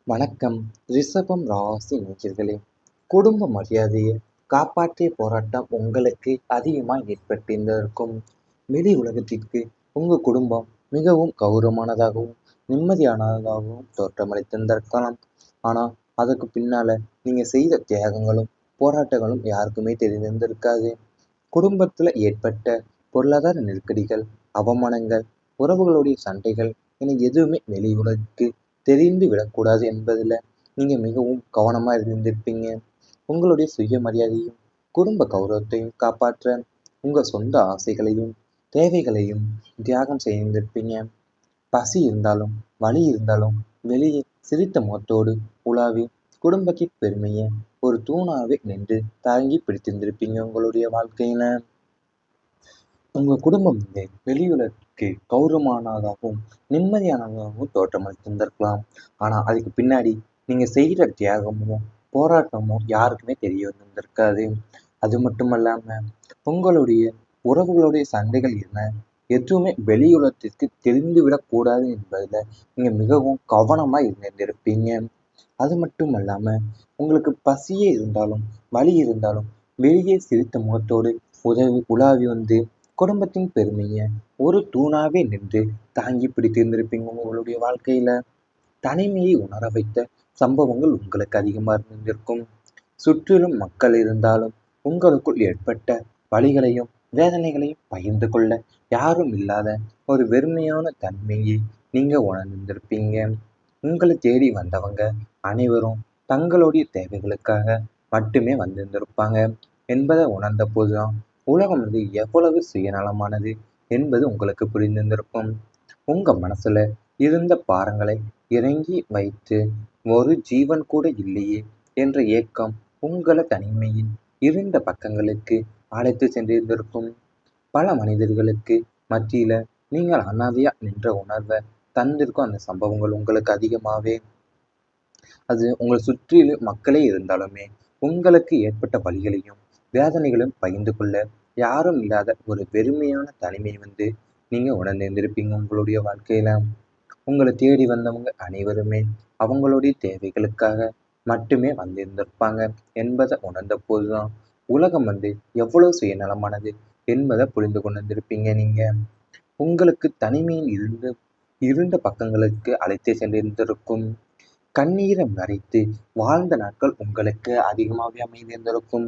வணக்கம். ரிஷபம் ராசி நேயர்களே, குடும்ப மரியாதையை காப்பாற்றிய போராட்டம் உங்களுக்கு அதிகமாக ஏற்பட்டிருந்திருக்கும். வெளி உலகத்திற்கு உங்க குடும்பம் மிகவும் கௌரவமானதாகவும் நிம்மதியானதாகவும் தோற்றமளித்திருந்திருக்கலாம். ஆனா அதுக்கு பின்னால நீங்க செய்த தியாகங்களும் போராட்டங்களும் யாருக்குமே தெரிந்திருந்திருக்காது. குடும்பத்துல ஏற்பட்ட பொருளாதார நெருக்கடிகள், அவமானங்கள், உறவுகளுடைய சண்டைகள் என எதுவுமே வெளி உலகுக்கு தெரிந்து விடக்கூடாது என்பதுல நீங்க மிகவும் கவனமா இருந்திருப்பீங்க. உங்களுடைய சுயமரியாதையும் குடும்ப கௌரவத்தையும் காப்பாற்ற உங்க சொந்த ஆசைகளையும் தேவைகளையும் தியாகம் செய்திருப்பீங்க. பசி இருந்தாலும் வலி இருந்தாலும் வெளியே சிரித்த முகத்தோடு உலாவி குடும்பத்தின் பெருமையை ஒரு தூணாவே நின்று தாங்கி பிடித்திருந்திருப்பீங்க. உங்களுடைய வாழ்க்கையில உங்க குடும்பம் வெளியுலகிற்கு கௌரவமானதாகவும் நிம்மதியானதாகவும் தோற்றமளித்திருந்திருக்கலாம். ஆனா அதுக்கு பின்னாடி நீங்க செய்கிற தியாகமோ போராட்டமோ யாருக்குமே தெரிய வந்திருக்காது. அது மட்டுமல்லாம உங்களுடைய உறவுகளுடைய சண்டைகள் என்ன எதுவுமே வெளியுலகத்திற்கு தெரிந்துவிடக் கூடாது என்பதுல நீங்க மிகவும் கவனமா இருந்திருப்பீங்க. அது மட்டும் அல்லாம உங்களுக்கு பசியே இருந்தாலும் வலி இருந்தாலும் வெளியே சிரித்த முகத்தோடு உலாவி வந்து குடும்பத்தின் பெருமையை ஒரு தூணாவே நின்று தாங்கி பிடித்திருந்திருப்பீங்க. உங்களுடைய வாழ்க்கையில தனிமையை உணர வைத்த சம்பவங்கள் உங்களுக்கு அதிகமாக இருந்திருக்கும். சுற்றிலும் மக்கள் இருந்தாலும் உங்களுக்குள் ஏற்பட்ட வலிகளையும் வேதனைகளையும் பகிர்ந்து கொள்ள யாரும் இல்லாத ஒரு வெறுமையான தன்மையை நீங்க உணர்ந்திருப்பீங்க. உங்களை தேடி வந்தவங்க அனைவரும் தங்களுடைய தேவைகளுக்காக மட்டுமே வந்திருந்திருப்பாங்க என்பதை உணர்ந்த போதுதான் உலகம் எவ்வளவு சுயநலமானது என்பது உங்களுக்கு புரிந்திருந்திருக்கும். உங்க மனசுல இருந்த பாரங்களை இறங்கி வைத்து ஒரு ஜீவன் கூட இல்லையே என்ற ஏக்கம் உங்களை தனிமையின் இருண்ட பக்கங்களுக்கு அழைத்து சென்றிருந்திருக்கும். பல மனிதர்களுக்கு மத்தியில நீங்கள் அனாதையா நின்ற உணர்வை தந்திருக்கும் அந்த சம்பவங்கள் உங்களுக்கு அதிகமாவே அது உங்களை சுற்றிலும் மக்களே இருந்தாலுமே உங்களுக்கு ஏற்பட்ட வலிகளையும் வேதனைகளையும் பகிர்ந்து கொள்ள யாரும் இல்லாத ஒரு வெறுமையான தனிமை நீங்க உணர்ந்திருந்திருப்பீங்க. உங்களுடைய வாழ்க்கையில உங்களை தேடி வந்தவங்க அனைவருமே அவங்களுடைய தேவைகளுக்காக மட்டுமே வந்திருந்திருப்பாங்க என்பதை உணர்ந்த போதுதான் உலகம் எவ்வளவு சுயநலமானது என்பதை புரிந்து கொண்டிருந்திருப்பீங்க. நீங்க உங்களுக்கு தனிமையில் இருந்து இருண்ட பக்கங்களுக்கு அழைத்து சென்றிருந்திருக்கும். கண்ணீரை மறைத்து வாழ்ந்த நாட்கள் உங்களுக்கு அதிகமாகவே அமைந்திருந்திருக்கும்.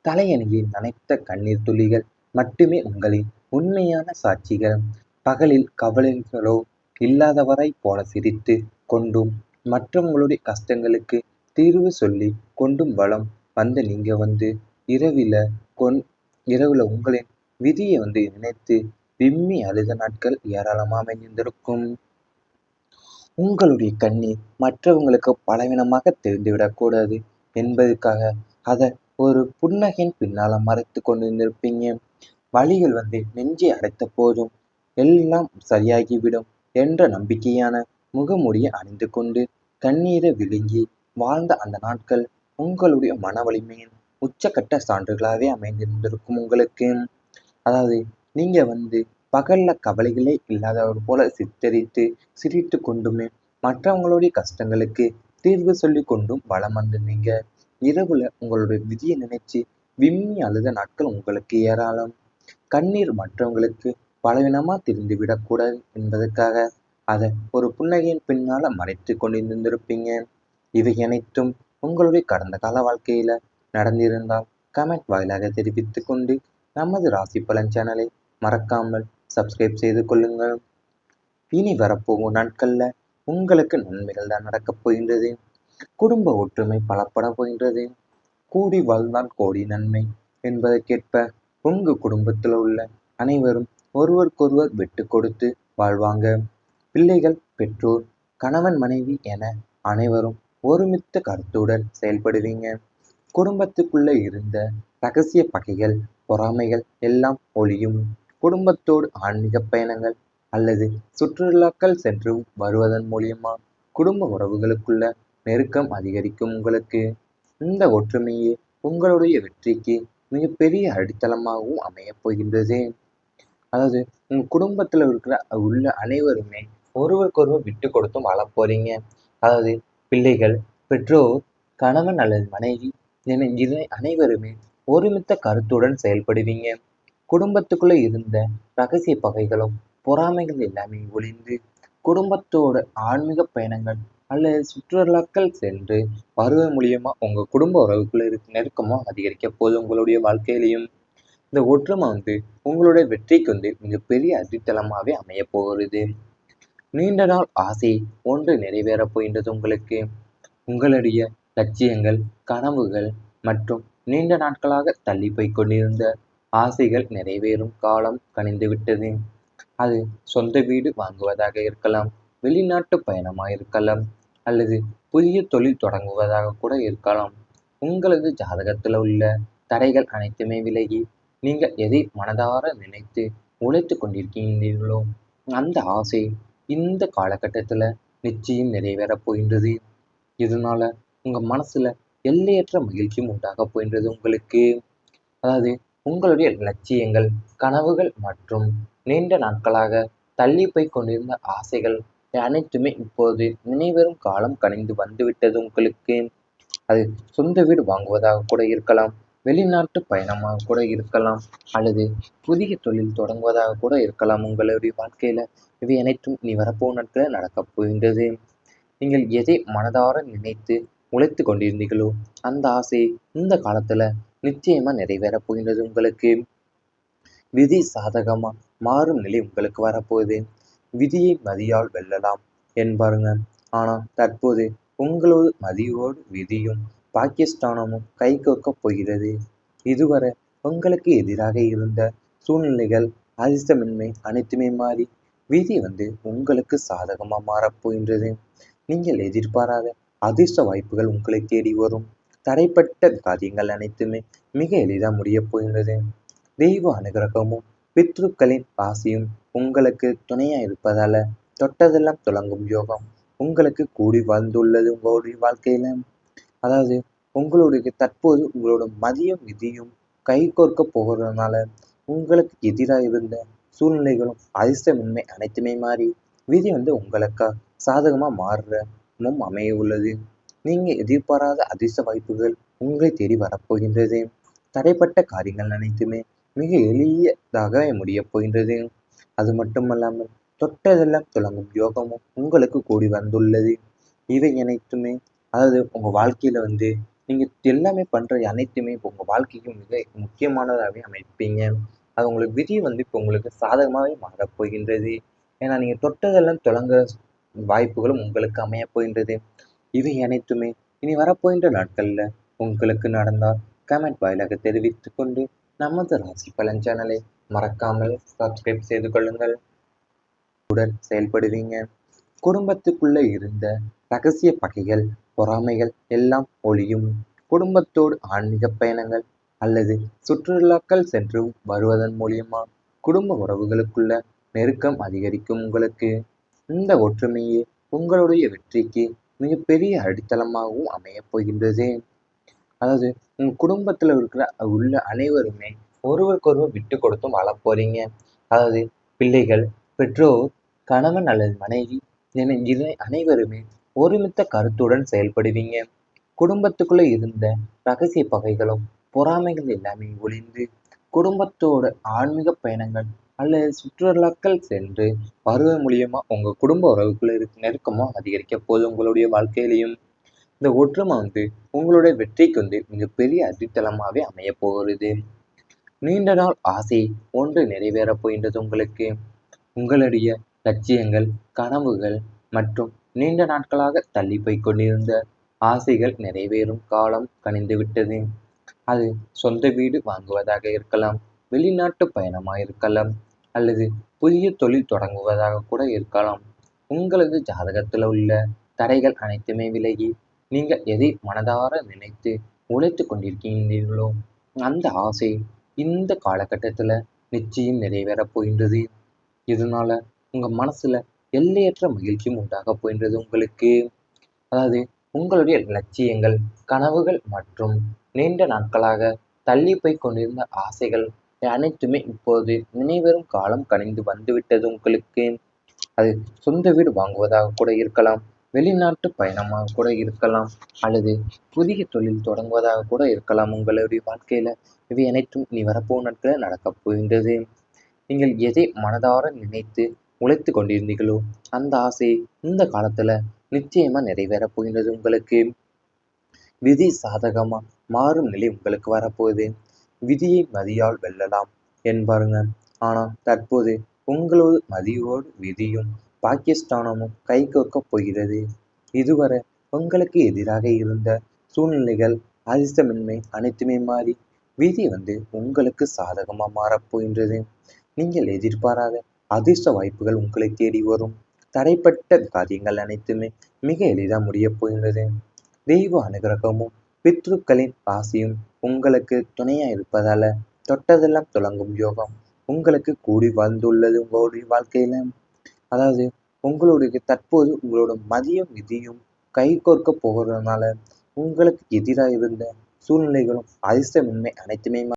தலையணையில் நனைத்த கண்ணீர் துளிகள் மட்டுமே உங்களின் உண்மையான சாட்சிகள். பகலில் கவலைகளோ இல்லாதவரை போல சிரித்து கொண்டும் மற்றவங்களுடைய கஷ்டங்களுக்கு தீர்வு சொல்லி கொண்டும் வளம் வந்த நீங்க இரவில கொன் இரவுல உங்களின் விதியை நினைத்து விம்மி அழுத நாட்கள் ஏராளமாக அமைந்திருக்கும். உங்களுடைய கண்ணீர் மற்றவங்களுக்கு பலவீனமாக தெரிந்துவிடக்கூடாது என்பதற்காக அதை ஒரு புன்னகையின் பின்னால மறைத்து கொண்டிருந்திருப்பீங்க. வலிகள் நெஞ்சை அடைத்த போதும் எல்லாம் சரியாகிவிடும் என்ற நம்பிக்கையான முகமூடியை அணிந்து கொண்டு கண்ணீரை விழுங்கி வாழ்ந்த அந்த நாட்கள் உங்களுடைய மன வலிமையின் உச்சக்கட்ட சான்றுகளாகவே அமைந்திருந்திருக்கும் உங்களுக்கு. அதாவது நீங்க பகல்ல கவலைகளே இல்லாதவர் போல சித்தரித்து சிரித்து கொண்டுமே மற்றவங்களுடைய கஷ்டங்களுக்கு தீர்வு சொல்லி கொண்டும் வலம் வந்திருந்தீங்க. இரவுல உங்களுடைய விதியை நினைச்சு விம்மி அழுத நாட்கள் உங்களுக்கு ஏராளம். கண்ணீர் மற்றவங்களுக்கு பலவீனமா தெரிந்து விடக்கூடாது என்பதற்காக அதை ஒரு புன்னகையின் பின்னால மறைத்து கொண்டிருந்திருப்பீங்க. இவை அனைத்தும் உங்களுடைய கடந்த கால வாழ்க்கையில நடந்திருந்தால் கமெண்ட் வாயிலாக தெரிவித்துக் கொண்டு நமது ராசி பலன் சேனலை மறக்காமல் சப்ஸ்கிரைப் செய்து கொள்ளுங்கள். இனி வரப்போகும் நாட்கள்ல உங்களுக்கு நன்மைகள் தான் நடக்கப் போகின்றது. குடும்ப ஒற்றுமை பலப்பட போகின்றது. கூடி வாழ்ந்தால் கோடி நன்மை என்பதற்கேற்ப உங்க குடும்பத்தில் உள்ள அனைவரும் ஒருவருக்கொருவர் விட்டு கொடுத்து வாழ்வாங்க. பிள்ளைகள் பெற்றோர் கணவன் மனைவி என அனைவரும் ஒருமித்த கருத்துடன் செயல்படுவீங்க. குடும்பத்துக்குள்ள இருந்த ரகசிய பகைகள் பொறாமைகள் எல்லாம் ஒழியும். குடும்பத்தோடு ஆன்மீக பயணங்கள் அல்லது சுற்றுலாக்கள் சென்று வருவதன் மூலியமா குடும்ப உறவுகளுக்குள்ள நெருக்கம் அதிகரிக்கும். உங்களுக்கு இந்த ஒற்றுமையே உங்களுடைய வெற்றிக்கு மிகப்பெரிய அடித்தளமாகவும் அமையப் போகின்றது. அதாவது உங்க குடும்பத்துல உள்ள அனைவருமே ஒருவருக்கொருவர் விட்டு கொடுத்தும் வாழ போறீங்க. அதாவது பிள்ளைகள், பெற்றோர், கணவன் அல்லது மனைவி என அனைவருமே ஒருமித்த கருத்துடன் செயல்படுவீங்க. குடும்பத்துக்குள்ள இருந்த ரகசிய பகைகளும் பொறாமைகள் எல்லாமே ஒழிந்து, குடும்பத்தோட ஆன்மீக பயணங்கள் அல்லது சுற்றுலாக்கள் சென்று வருவதன் மூலியமா உங்க குடும்ப உறவுக்குள்ள நெருக்கமும் அதிகரிக்க போகுது உங்களுடைய வாழ்க்கையிலையும். இந்த ஒற்றுமை உங்களுடைய வெற்றிக்கு மிகப்பெரிய அடித்தளமாவே அமைய போகிறது. நீண்ட நாள் ஆசை ஒன்று நிறைவேறப் போகின்றது உங்களுக்கு. உங்களுடைய லட்சியங்கள், கனவுகள் மற்றும் நீண்ட நாட்களாக தள்ளி போய்க் கொண்டிருந்த ஆசைகள் நிறைவேறும் காலம் கனிந்துவிட்டது. அது சொந்த வீடு வாங்குவதாக இருக்கலாம், வெளிநாட்டு பயணமாக இருக்கலாம், அல்லது புதிய தொழில் தொடங்குவதாக கூட இருக்கலாம். உங்களது ஜாதகத்தில் உள்ள தடைகள் அனைத்துமே விலகி, நீங்கள் எதை மனதார நினைத்து உழைத்து கொண்டிருக்கின்றீர்களோ அந்த ஆசை இந்த காலகட்டத்தில் நிச்சயம் நிறைவேறப் போகின்றது. இதனால உங்க மனசுல எல்லையற்ற மகிழ்ச்சியும் உண்டாகப் போகின்றது உங்களுக்கு. அதாவது உங்களுடைய லட்சியங்கள், கனவுகள் மற்றும் நீண்ட நாட்களாக தள்ளி போய் கொண்டிருந்த ஆசைகள் அனைத்துமே இப்போது நினைவரும் காலம் கனிந்து வந்துவிட்டது உங்களுக்கு. அது சொந்த வீடு வாங்குவதாக கூட இருக்கலாம், வெளிநாட்டு பயணமாக கூட இருக்கலாம், அல்லது புதிய தொழில் தொடங்குவதாக கூட இருக்கலாம். உங்களுடைய வாழ்க்கையில இவை அனைத்தும் இனி வரப்போகும் நாட்களில் நடக்கப் போகின்றது. நீங்கள் எதை மனதார நினைத்து உழைத்து கொண்டிருந்தீர்களோ அந்த ஆசை இந்த காலத்துல நிச்சயமா நிறைவேறப் போகின்றது உங்களுக்கு. விதி சாதகமா மாறும் நிலை உங்களுக்கு வரப்போகுது. விதியை மதியால் வெல்லலாம் என்பாருங்க. ஆனா தற்போது உங்களோடு மதியோடு விதியும் பாகிஸ்தானமும் கைகோர்க்கப் போகிறது. இதுவரை உங்களுக்கு எதிராக இருந்த சூழ்நிலைகள், அதிர்ஷ்டமின்மை அனைத்துமே மாறி விதி உங்களுக்கு சாதகமா மாறப்போகின்றது. நீங்கள் எதிர்பாராத அதிர்ஷ்ட வாய்ப்புகள் உங்களை தேடி வரும். தடைப்பட்ட காரியங்கள் அனைத்துமே மிக எளிதாக முடியப் போகின்றது. தெய்வ அனுகிரகமும் பித்ருக்களின் ஆசையும் உங்களுக்கு துணையா இருப்பதால தொட்டதெல்லாம் துலங்கும் யோகம் உங்களுக்கு கூடி வந்துள்ளது உங்களுடைய வாழ்க்கையில. அதாவது உங்களுடைய தற்போது உங்களோட மதியும் விதியும் கைகோர்க்க போகிறதுனால உங்களுக்கு எதிராக இருந்த சூழ்நிலைகளும் அதிர்ஷ்டமின்மை அனைத்துமே மாறி விதி உங்களுக்கு சாதகமா மாறுறமும் அமைய உள்ளது. நீங்க எதிர்பாராத அதிர்ஷ்ட வாய்ப்புகள் உங்களை தேடி வரப்போகின்றது. தடைப்பட்ட காரியங்கள் அனைத்துமே மிக எளியதாக முடியப் போகின்றது. அது மட்டுமல்லாமல் தொட்டதெல்லாம் துலங்கும் யோகமும் உங்களுக்கு கூடி வந்துள்ளது. இவை அனைத்துமே அதாவது உங்க வாழ்க்கையில நீங்க எல்லாமே பண்ற அனைத்துமே இப்போ உங்க வாழ்க்கைக்கு மிக முக்கியமானதாகவே அமைப்பீங்க. அது உங்களுக்கு விதி இப்போ உங்களுக்கு சாதகமாகவே மாறப் போகின்றது. ஏன்னா நீங்க தொட்டதெல்லாம் தொடங்க வாய்ப்புகளும் உங்களுக்கு அமையப் போகின்றது. இவை அனைத்துமே இனி வரப்போகின்ற நாட்கள்ல உங்களுக்கு நடந்தால் கமெண்ட் வாயிலாக தெரிவித்துக் கொண்டு நமது ராசி பலன் சேனலை மறக்காமல் சப்ஸ்கிரைப் செய்து கொள்ளுங்கள். உடன் செயல்படுவீங்க. குடும்பத்துக்குள்ள இருந்த ரகசிய பகைகள், பொறாமைகள் எல்லாம் ஒழியும். குடும்பத்தோடு ஆன்மீக பயணங்கள் அல்லது சுற்றுலாக்கள் சென்று வருவதன் மூலியமா குடும்ப உறவுகளுக்குள்ள நெருக்கம் அதிகரிக்கும் உங்களுக்கு. இந்த ஒற்றுமையே உங்களுடைய வெற்றிக்கு மிகப்பெரிய அடித்தளமாகவும் அமையப் போகின்றது. அதாவது உங்க குடும்பத்துல உள்ள அனைவருமே ஒருவருக்கொருவர் விட்டு கொடுத்தும் வாழப் போறீங்க. அதாவது பிள்ளைகள், பெற்றோர், கணவன் அல்லது மனைவி என அனைவருமே ஒருமித்த கருத்துடன் செயல்படுவீங்க. குடும்பத்துக்குள்ள இருந்த ரகசிய பகைகளும் பொறாமைகள் எல்லாமே ஒழிந்து, குடும்பத்தோட ஆன்மீக பயணங்கள் அல்லது சுற்றுலாக்கள் சென்று வருவதன் மூலியமா உங்க குடும்ப உறவுக்குள்ள நெருக்கமும் அதிகரிக்க போகுது உங்களுடைய வாழ்க்கையிலையும். இந்த ஒற்றுமை உங்களுடைய வெற்றிக்கு மிகப்பெரிய அடித்தளமாவே அமைய போகிறது. நீண்ட நாள் ஆசை ஒன்று நிறைவேறப் போகின்றது உங்களுக்கு. உங்களுடைய லட்சியங்கள், கனவுகள் மற்றும் நீண்ட நாட்களாக தள்ளி போய்க் கொண்டிருந்த ஆசைகள் நிறைவேறும் காலம் கனிந்துவிட்டது. அது சொந்த வீடு வாங்குவதாக இருக்கலாம், வெளிநாட்டு பயணமாக இருக்கலாம், அல்லது புதிய தொழில் தொடங்குவதாக கூட இருக்கலாம். உங்களது ஜாதகத்தில் உள்ள தடைகள் அனைத்துமே விலகி, நீங்கள் எதை மனதார நினைத்து உழைத்து கொண்டிருக்கின்றீர்களோ அந்த ஆசை இந்த காலகட்டத்தில் நிச்சயம் நிறைவேறப் போகின்றது. இதனால உங்க மனசுல எல்லையற்ற மகிழ்ச்சியும் உண்டாகப் போகின்றது உங்களுக்கு. அதாவது உங்களுடைய லட்சியங்கள், கனவுகள் மற்றும் நீண்ட நாட்களாக தள்ளி போய் கொண்டிருந்த ஆசைகள் அனைத்துமே இப்போது நினைவரும் காலம் கனிந்து வந்துவிட்டது உங்களுக்கு. அது சொந்த வீடு வாங்குவதாக கூட இருக்கலாம், வெளிநாட்டு பயணமாக கூட இருக்கலாம், அல்லது புதிய தொழில் தொடங்குவதாக கூட இருக்கலாம். உங்களுடைய வாழ்க்கையில இவை அனைத்தும் இனி வரப்போகும் நாட்களில் நடக்கப் போகின்றது. நீங்கள் எதை மனதார நினைத்து உழைத்து கொண்டிருந்தீர்களோ அந்த ஆசை இந்த காலத்துல நிச்சயமா நிறைவேறப் போகின்றது. உங்களுக்கு விதி சாதகமா மாறும் நிலை உங்களுக்கு வரப்போகுது. விதியை மதியால் வெல்லலாம் என்பாருங்க. ஆனா தற்போது உங்களோடு மதியோடு விதியும் பாகிஸ்தானமும் கைகோர்க்கப் போகிறது. இதுவரை உங்களுக்கு எதிராக இருந்த சூழ்நிலைகள், அதிர்ஷ்டமின்மை அனைத்துமே மாறி விதி உங்களுக்கு சாதகமா மாறப்போகின்றது. நீங்கள் எதிர்பாராத அதிர்ஷ்ட வாய்ப்புகள் உங்களை தேடி வரும். தடைப்பட்ட காரியங்கள் அனைத்துமே மிக எளிதாக முடியப் போகின்றது. தெய்வ அனுகிரகமும் பித்ருக்களின் ஆசியும் உங்களுக்கு துணையா இருப்பதால தொட்டதெல்லாம் துலங்கும் யோகம் உங்களுக்கு கூடி வந்துள்ளது. உங்களுடைய வாழ்க்கையில அதாவது உங்களுடைய தற்போது உங்களோட மதியும் விதியும் கைகோர்க்க போகிறதுனால உங்களுக்கு எதிராக இருந்த சூழ்நிலைகளும் அதிர்ஷ்டமின்மை அனைத்துமே